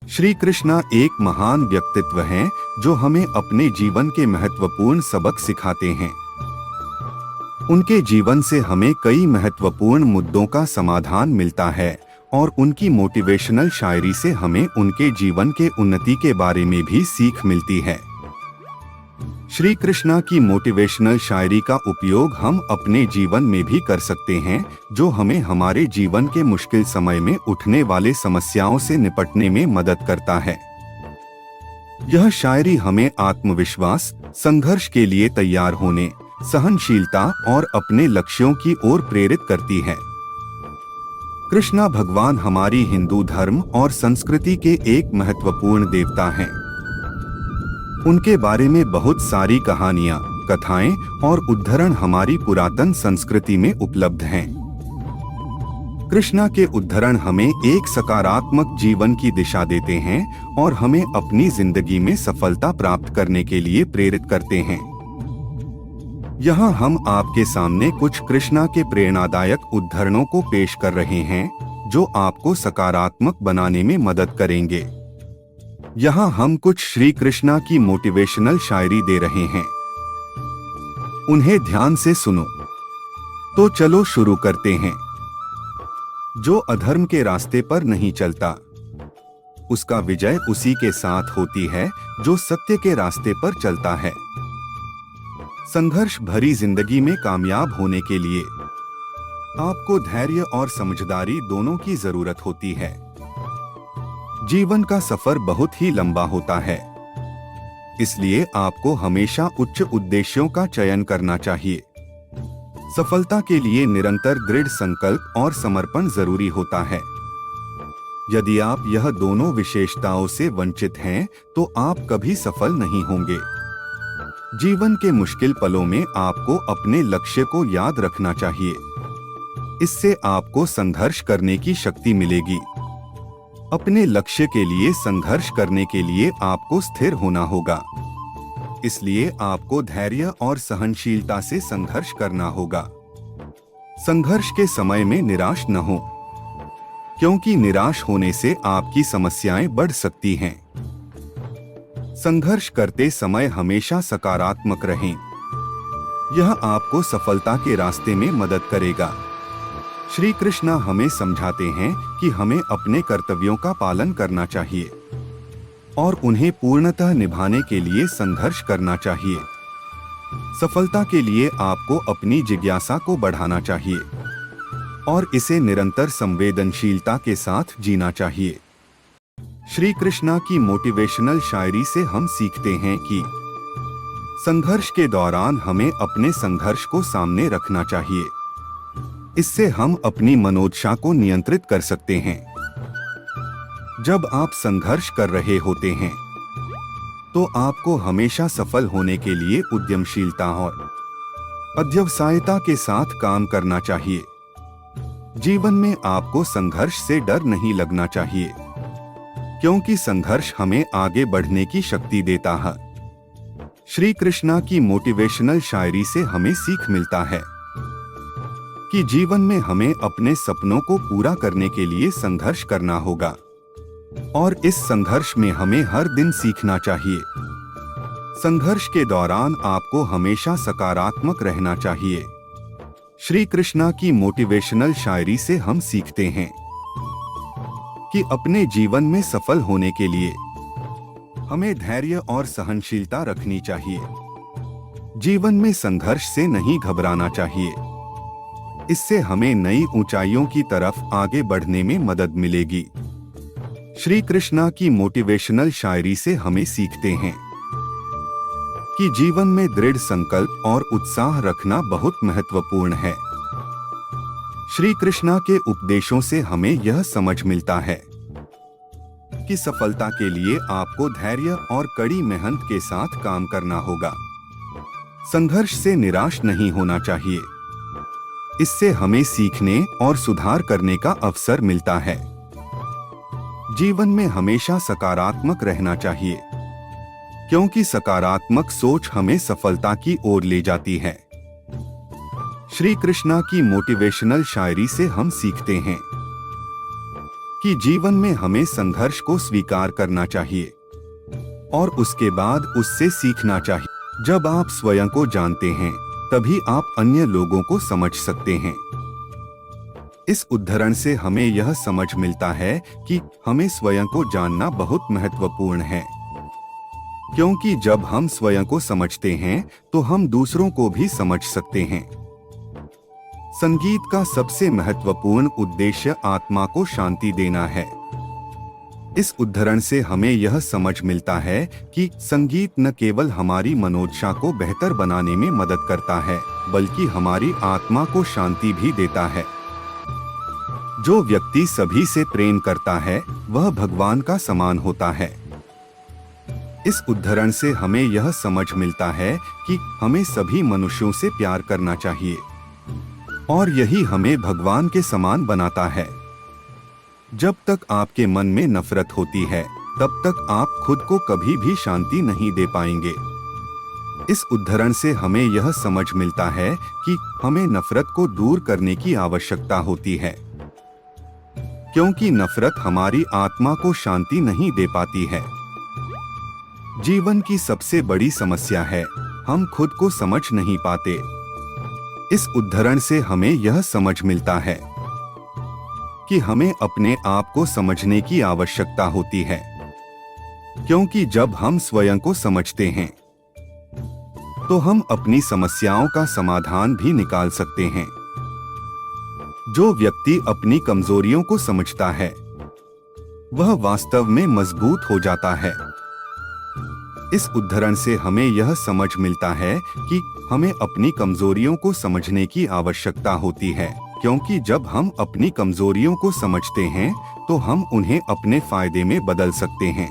श्री कृष्णा एक महान व्यक्तित्व हैं जो हमें अपने जीवन के महत्वपूर्ण सबक सिखाते हैं। उनके जीवन से हमें कई महत्वपूर्ण मुद्दों का समाधान मिलता है और उनकी मोटिवेशनल शायरी से हमें उनके जीवन के उन्नति के बारे में भी सीख मिलती है। श्री कृष्णा की मोटिवेशनल शायरी का उपयोग हम अपने जीवन में भी कर सकते हैं, जो हमें हमारे जीवन के मुश्किल समय में उठने वाले समस्याओं से निपटने में मदद करता है। यह शायरी हमें आत्मविश्वास, संघर्ष के लिए तैयार होने, सहनशीलता और अपने लक्ष्यों की ओर प्रेरित करती है। कृष्णा भगवान हमारी हिंदू धर्म और संस्कृति के एक महत्वपूर्ण देवता हैं। उनके बारे में बहुत सारी कहानियां, कथाएं और उद्धरण हमारी पुरातन संस्कृति में उपलब्ध हैं। कृष्णा के उद्धरण हमें एक सकारात्मक जीवन की दिशा देते हैं और हमें अपनी जिंदगी में सफलता प्राप्त करने के लिए प्रेरित करते हैं। यहाँ हम आपके सामने कुछ कृष्णा के प्रेरणादायक उद्धरणों को पेश कर रहे हैं, जो आपको सकारात्मक बनाने में मदद करेंगे। यहाँ हम कुछ श्री कृष्णा की मोटिवेशनल शायरी दे रहे हैं। उन्हें ध्यान से सुनो। तो चलो शुरू करते हैं। जो अधर्म के रास्ते पर नहीं चलता, उसका विजय उसी के साथ होती है जो सत्य के रास्ते पर चलता है। संघर्ष भरी जिंदगी में कामयाब होने के लिए आपको धैर्य और समझदारी दोनों की जरूरत होती है। जीवन का सफर बहुत ही लंबा होता है, इसलिए आपको हमेशा उच्च उद्देश्यों का चयन करना चाहिए। सफलता के लिए निरंतर दृढ़ संकल्प और समर्पण जरूरी होता है। यदि आप यह दोनों विशेषताओं से वंचित हैं, तो आप कभी सफल नहीं होंगे। जीवन के मुश्किल पलों में आपको अपने लक्ष्य को याद रखना चाहिए। इससे आपको संघर्ष करने की शक्ति मिलेगी। अपने लक्ष्य के लिए संघर्ष करने के लिए आपको स्थिर होना होगा। इसलिए आपको धैर्य और सहनशीलता से संघर्ष करना होगा। संघर्ष के समय में निराश न हो, क्योंकि निराश होने से आपकी समस्याएं बढ़ सकती हैं। संघर्ष करते समय हमेशा सकारात्मक रहें। यह आपको सफलता के रास्ते में मदद करेगा। श्री कृष्णा हमें समझाते हैं कि हमें अपने कर्तव्यों का पालन करना चाहिए और उन्हें पूर्णतः निभाने के लिए संघर्ष करना चाहिए। सफलता के लिए आपको अपनी जिज्ञासा को बढ़ाना चाहिए और इसे निरंतर संवेदनशीलता के साथ जीना चाहिए। श्री कृष्णा की मोटिवेशनल शायरी से हम सीखते हैं कि संघर्ष के दौरान हमें अपने संघर्ष को सामने रखना चाहिए। इससे हम अपनी मनोदशा को नियंत्रित कर सकते हैं। जब आप संघर्ष कर रहे होते हैं, तो आपको हमेशा सफल होने के लिए उद्यमशीलता और अध्यवसायता के साथ काम करना चाहिए। जीवन में आपको संघर्ष से डर नहीं लगना चाहिए, क्योंकि संघर्ष हमें आगे बढ़ने की शक्ति देता है। श्री कृष्णा की मोटिवेशनल शायरी से हमें सीख मिलता है कि जीवन में हमें अपने सपनों को पूरा करने के लिए संघर्ष करना होगा और इस संघर्ष में हमें हर दिन सीखना चाहिए। संघर्ष के दौरान आपको हमेशा सकारात्मक रहना चाहिए। श्री कृष्णा की मोटिवेशनल शायरी से हम सीखते हैं कि अपने जीवन में सफल होने के लिए हमें धैर्य और सहनशीलता रखनी चाहिए। जीवन में संघर्ष से नहीं घबराना चाहिए। इससे हमें नई ऊंचाइयों की तरफ आगे बढ़ने में मदद मिलेगी। श्री कृष्णा की मोटिवेशनल शायरी से हमें सीखते हैं कि जीवन में दृढ़ संकल्प और उत्साह रखना बहुत महत्वपूर्ण है। श्री कृष्णा के उपदेशों से हमें यह समझ मिलता है कि सफलता के लिए आपको धैर्य और कड़ी मेहनत के साथ काम करना होगा। संघर्ष से निराश नहीं होना चाहिए। इससे हमें सीखने और सुधार करने का अवसर मिलता है। जीवन में हमेशा सकारात्मक रहना चाहिए, क्योंकि सकारात्मक सोच हमें सफलता की ओर ले जाती है। श्री कृष्णा की मोटिवेशनल शायरी से हम सीखते हैं कि जीवन में हमें संघर्ष को स्वीकार करना चाहिए और उसके बाद उससे सीखना चाहिए। जब आप स्वयं को जानते हैं तभी आप अन्य लोगों को समझ सकते हैं। इस उद्धरण से हमें यह समझ मिलता है कि हमें स्वयं को जानना बहुत महत्वपूर्ण है, क्योंकि जब हम स्वयं को समझते हैं तो हम दूसरों को भी समझ सकते हैं। संगीत का सबसे महत्वपूर्ण उद्देश्य आत्मा को शांति देना है। इस उद्धरण से हमें यह समझ मिलता है कि संगीत न केवल हमारी मनोदशा को बेहतर बनाने में मदद करता है, बल्कि हमारी आत्मा को शांति भी देता है। जो व्यक्ति सभी से प्रेम करता है वह भगवान का समान होता है। इस उद्धरण से हमें यह समझ मिलता है कि हमें सभी मनुष्यों से प्यार करना चाहिए और यही हमें भगवान के समान बनाता है। जब तक आपके मन में नफरत होती है तब तक आप खुद को कभी भी शांति नहीं दे पाएंगे। इस उद्धरण से हमें यह समझ मिलता है कि हमें नफरत को दूर करने की आवश्यकता होती है, क्योंकि नफरत हमारी आत्मा को शांति नहीं दे पाती है। जीवन की सबसे बड़ी समस्या है हम खुद को समझ नहीं पाते। इस उद्धरण से हमें यह समझ मिलता है कि हमें अपने आप को समझने की आवश्यकता होती है, क्योंकि जब हम स्वयं को समझते हैं तो हम अपनी समस्याओं का समाधान भी निकाल सकते हैं। जो व्यक्ति अपनी कमजोरियों को समझता है वह वास्तव में मजबूत हो जाता है। इस उद्धरण से हमें यह समझ मिलता है कि हमें अपनी कमजोरियों को समझने की आवश्यकता होती है, क्योंकि जब हम अपनी कमजोरियों को समझते हैं तो हम उन्हें अपने फायदे में बदल सकते हैं।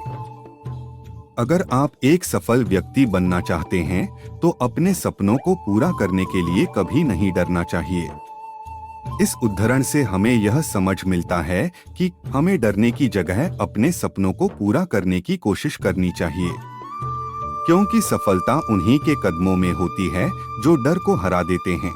अगर आप एक सफल व्यक्ति बनना चाहते हैं तो अपने सपनों को पूरा करने के लिए कभी नहीं डरना चाहिए। इस उद्धरण से हमें यह समझ मिलता है कि हमें डरने की जगह अपने सपनों को पूरा करने की कोशिश करनी चाहिए, क्योंकि सफलता उन्हीं के कदमों में होती है जो डर को हरा देते हैं।